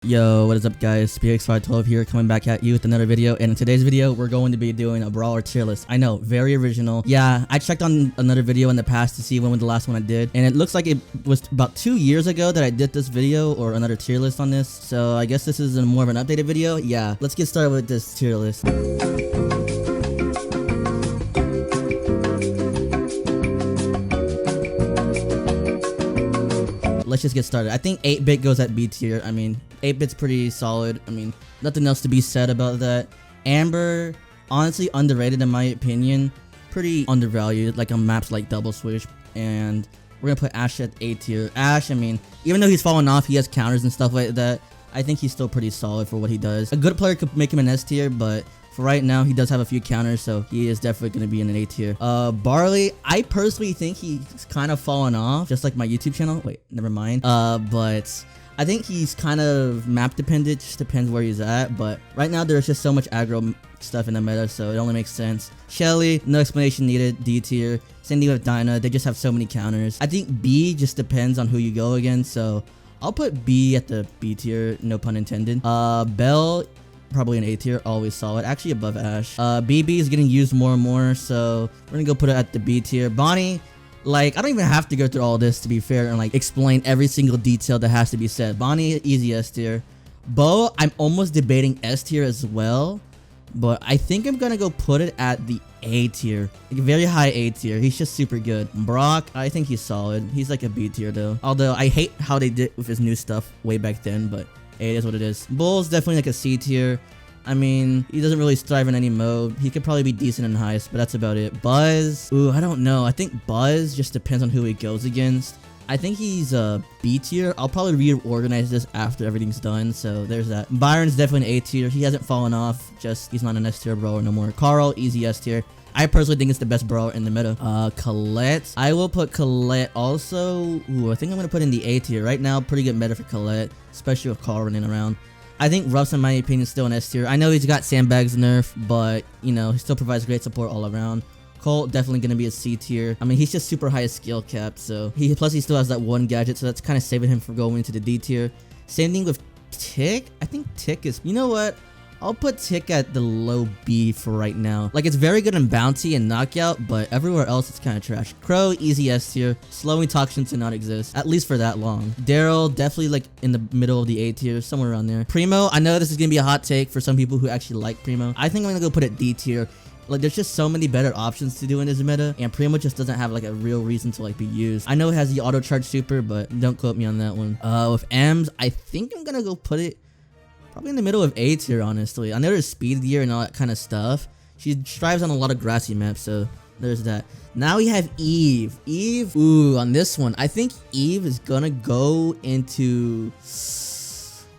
Yo, what is up guys, PX512 here, coming back at you with another video. And in today's video, we're going to be doing a Brawler tier list. I know, very original. Yeah, I checked on another video in the past to see when was the last one I did, and it looks like it was about 2 years ago that I did this video or another tier list on this. So I guess this is more of an updated video. Yeah, let's get started with this tier list. Let's just get started. I think 8-bit goes at B tier. I mean, 8-bit's pretty solid. I mean, nothing else to be said about that. Amber, honestly underrated in my opinion. Pretty undervalued, like on maps like Double Switch. And we're gonna put Ash at A tier. Ash, I mean, even though he's fallen off, he has counters and stuff like that. I think he's still pretty solid for what he does. A good player could make him an S tier, but for right now, he does have a few counters, so he is definitely going to be in an A tier. Barley, I personally think he's kind of fallen off, just like my YouTube channel. Wait, never mind. But I think he's kind of map dependent, just depends where he's at. But right now, there's just so much aggro stuff in the meta, so it only makes sense. Shelly, no explanation needed, D tier. Same thing with Dinah, they just have so many counters. I think B just depends on who you go against, so I'll put B at the B tier, no pun intended. Belle, probably an A tier, always solid, actually above Ash. BB is getting used more and more, so we're gonna go put it at the B tier. Bonnie, like, I don't even have to go through all this to be fair and like explain every single detail that has to be said. Bonnie, easy S tier. Bo, I'm almost debating S tier as well, but I think I'm gonna go put it at the A tier, like very high A tier. He's just super good. Brock, I think he's solid. He's like a B tier though, although I hate how they did with his new stuff way back then, but it is what it is. Bull's definitely like a C tier. I mean, he doesn't really strive in any mode. He could probably be decent in heist, but that's about it. Buzz, ooh, I don't know. I think Buzz just depends on who he goes against. I think he's a B tier. I'll probably reorganize this after everything's done, so there's that. Byron's definitely an A tier. He hasn't fallen off, just he's not an S tier brawler no more. Carl, easy S tier. I personally think it's the best brawler in the meta. Colette, I will put Colette also. Ooh, I think I'm gonna put in the A tier right now. Pretty good meta for Colette, especially with Carl running around. I think Ruff's, in my opinion, still an S tier. I know he's got sandbags nerf, but you know, he still provides great support all around. Colt, definitely gonna be a C tier. I mean, he's just super high skill cap, so he still has that one gadget, so that's kind of saving him from going into the D tier. Same thing with Tick. I think Tick is, you know what? I'll put Tick at the low B for right now. Like, it's very good in bounty and knockout, but everywhere else it's kind of trash. Crow, easy S tier. Slowing toxins to not exist, at least for that long. Daryl, definitely like in the middle of the A tier, somewhere around there. Primo, I know this is gonna be a hot take for some people who actually like Primo. I think I'm gonna go put it D tier. Like, there's just so many better options to do in this meta, and Primo just doesn't have like a real reason to like be used. I know it has the auto charge super, but don't quote me on that one. With Ems, I think I'm gonna go put it probably in the middle of A tier, honestly. I know there's speed gear and all that kind of stuff. She strives on a lot of grassy maps, so there's that. Now we have Eve. Eve, ooh, on this one, I think Eve is gonna go into...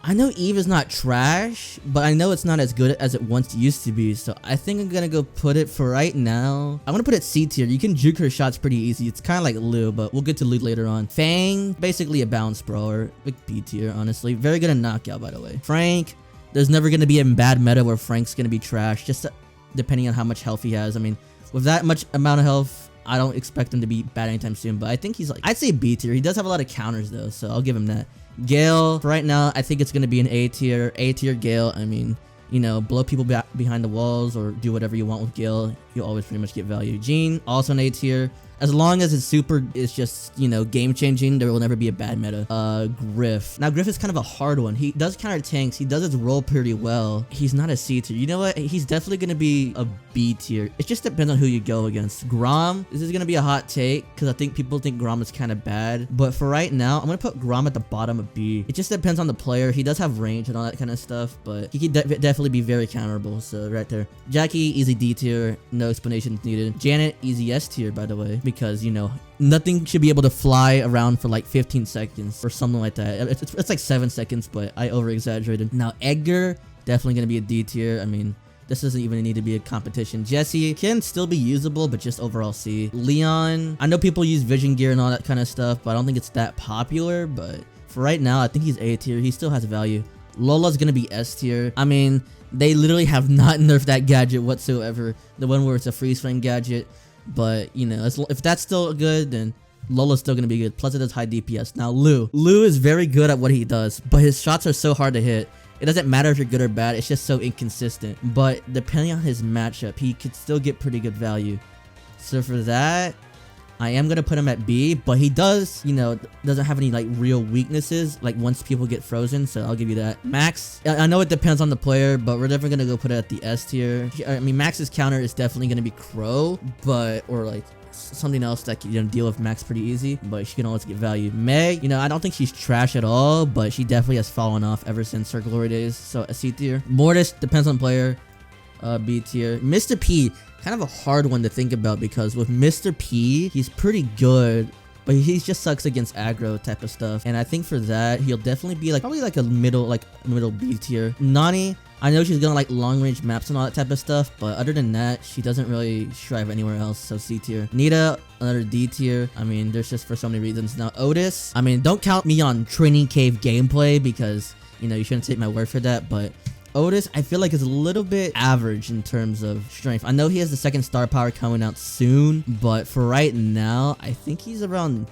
I know Eve is not trash, but I know it's not as good as it once used to be, so I think I'm gonna go put it for right now. I'm gonna put it C tier. You can juke her shots pretty easy. It's kind of like Lou, but we'll get to Lou later on. Fang, basically a balanced brawler. Like B tier, honestly. Very good in knockout, by the way. Frank, there's never gonna be a bad meta where Frank's gonna be trash, just depending on how much health he has. I mean, with that much amount of health, I don't expect him to be bad anytime soon, but I think he's like, I'd say B tier. He does have a lot of counters though, so I'll give him that. Gale, for right now, I think it's going to be an A tier. A tier Gale, I mean, you know, blow people behind the walls or do whatever you want with Gale. You'll always pretty much get value. Jean, also an A tier. As long as his super is just, you know, game changing, there will never be a bad meta. Griff. Now, Griff is kind of a hard one. He does counter tanks. He does his role pretty well. He's not a C tier. You know what? He's definitely going to be a B tier. It just depends on who you go against. Grom, this is going to be a hot take because I think people think Grom is kind of bad. But for right now, I'm going to put Grom at the bottom of B. It just depends on the player. He does have range and all that kind of stuff, but he can definitely be very counterable. So right there. Jackie, easy D tier. No explanations needed. Janet, easy S tier, by the way, because, you know, nothing should be able to fly around for like 15 seconds or something like that. It's like 7 seconds, but I over exaggerated. Now Edgar, definitely gonna be a D tier. I mean, this doesn't even need to be a competition. Jesse can still be usable, but just overall C. Leon, I know people use vision gear and all that kind of stuff, but I don't think it's that popular. But for right now, I think he's A tier. He still has value. Lola's gonna be S tier. I mean, they literally have not nerfed that gadget whatsoever. The one where it's a freeze frame gadget. But, you know, if that's still good, then Lola's still gonna be good. Plus it does high DPS. Now Lou is very good at what he does, but his shots are so hard to hit. It doesn't matter if you're good or bad, it's just so inconsistent. But depending on his matchup, he could still get pretty good value. So for that, I am gonna put him at B, but he does, you know, doesn't have any like real weaknesses like once people get frozen, so I'll give you that. Max, I know it depends on the player, but we're definitely gonna go put it at the S tier. I mean, Max's counter is definitely gonna be Crow, but or like something else that can, you know, deal with Max pretty easy, but she can always get value. Meg, you know, I don't think she's trash at all, but she definitely has fallen off ever since her glory days, so a C tier. Mortis depends on player, B tier. Mr. P, kind of a hard one to think about because with Mr. P, he's pretty good, but he just sucks against aggro type of stuff, and I think for that he'll definitely be like probably like a middle B tier. Nani, I know she's gonna like long range maps and all that type of stuff, but other than that, she doesn't really strive anywhere else, so C tier. Nita, another D tier. I mean, there's just for so many reasons. Now Otis, I mean, don't count me on Training Cave gameplay because, you know, you shouldn't take my word for that, but Otis, I feel like is a little bit average in terms of strength. I know he has the second star power coming out soon, but for right now, I think he's around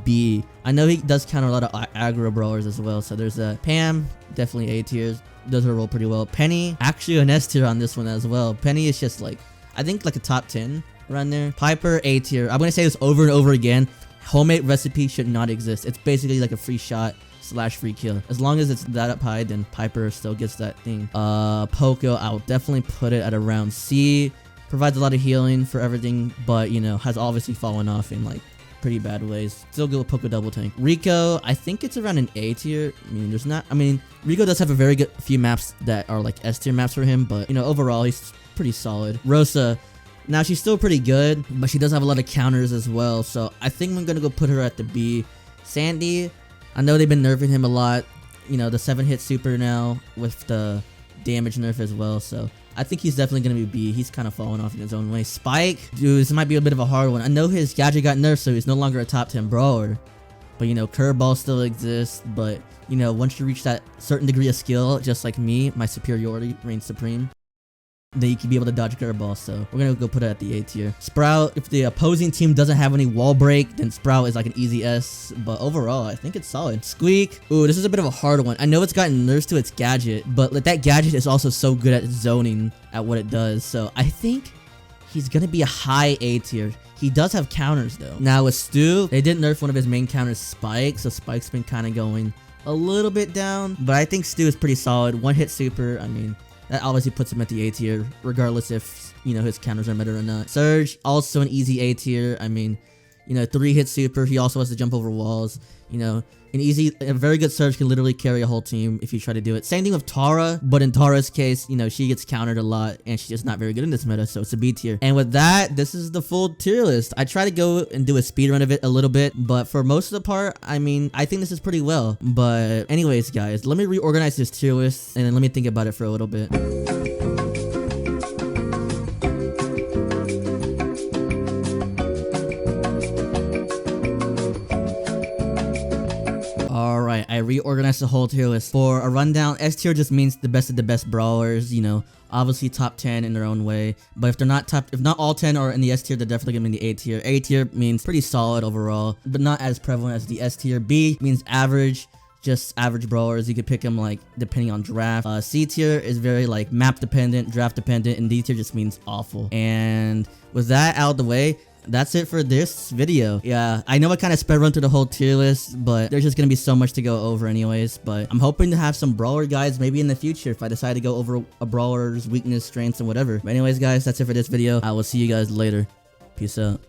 B. I know he does counter a lot of aggro brawlers as well, so there's a Pam, definitely A tiers. Does her role pretty well. Penny, actually an S tier on this one as well. Penny is just like, I think like a top 10 around there. Piper, A tier. I'm gonna say this over and over again. Homemade recipe should not exist. It's basically like a free shot / free kill. As long as it's that up high, then Piper still gets that thing. Poco, I'll definitely put it at around C. Provides a lot of healing for everything, but you know, has obviously fallen off in like pretty bad ways. Still go with Poco double tank. Rico, I think it's around an A tier. I mean, Rico does have a very good few maps that are like S tier maps for him, but you know, overall he's pretty solid. Rosa, now she's still pretty good, but she does have a lot of counters as well, so I think I'm gonna go put her at the B. Sandy, I know they've been nerfing him a lot, you know, the 7-hit super now with the damage nerf as well, so I think he's definitely going to be B. He's kind of falling off in his own way. Spike, dude, this might be a bit of a hard one. I know his gadget got nerfed, so he's no longer a top 10 brawler. But, you know, curveball still exists. But, you know, once you reach that certain degree of skill, just like me, my superiority reigns supreme. Then you can be able to dodge curveball, so we're gonna go put it at the A tier. Sprout, if the opposing team doesn't have any wall break, then Sprout is like an easy S, but overall, I think it's solid. Squeak, ooh, this is a bit of a hard one. I know it's gotten nerfed to its gadget, but like, that gadget is also so good at zoning at what it does, so I think he's gonna be a high A tier. He does have counters though. Now with Stu, they did nerf one of his main counters, Spike, so Spike's been kind of going a little bit down, but I think Stu is pretty solid. One hit super, I mean, that obviously puts him at the A tier, regardless if, you know, his counters are meta or not. Surge, also an easy A tier. I mean, you know, 3-hit super. He also has to jump over walls. You know, a very good Surge can literally carry a whole team if you try to do it. Same thing with Tara, but in Tara's case, you know, she gets countered a lot and she's just not very good in this meta, so it's a B tier. And with that, this is the full tier list. I try to go and do a speed run of it a little bit, but for most of the part, I mean, I think this is pretty well. But anyways, guys, let me reorganize this tier list and then let me think about it for a little bit. Alright, I reorganized the whole tier list. For a rundown, S tier just means the best of the best brawlers, you know, obviously top 10 in their own way. But if they're not if not all 10 are in the S tier, they're definitely gonna be in the A tier. A tier means pretty solid overall, but not as prevalent as the S tier. B means average, just average brawlers. You could pick them like depending on draft. C tier is very like map dependent, draft dependent, and D tier just means awful. And with that out of the way, that's it for this video. Yeah, I know I kind of sped run through the whole tier list, but there's just gonna be so much to go over anyways. But I'm hoping to have some brawler guides maybe in the future if I decide to go over a brawler's weakness, strengths, and whatever. But anyways, guys, that's it for this video. I will see you guys later. Peace out.